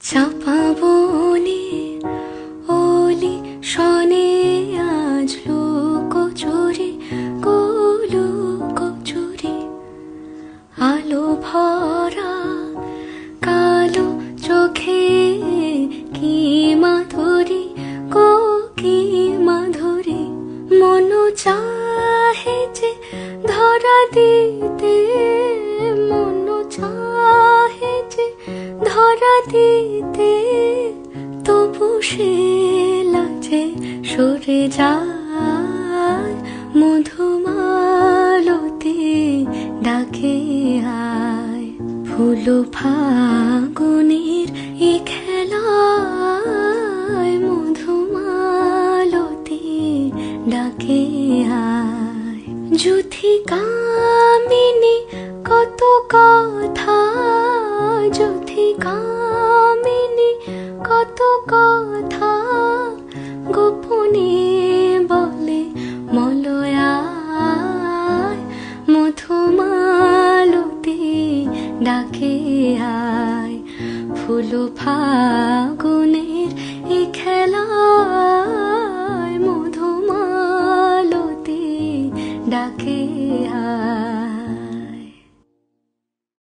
চাপা বনে ওলি শনে আজ লুকোচুরি লুকোচুরি আলো ভরা কালো চোখে কি মাধুরী কি মাধুরী মন চাহে যে ধরা দিতে মন চাহে যে ধরা দিতে তবু সে লাজে সরে যায় মধুমালতি ডাকে আয় ফুল ফাগুনের এ খেলায় মধুমালতি ডাকে আয় যুথি কামিনী কত কথা যুথি কামিনী কত কথা গোপনে বলে মলয়ায় মধুমালতি ডাকে আয় ফুল ফাগুনের এ খেলা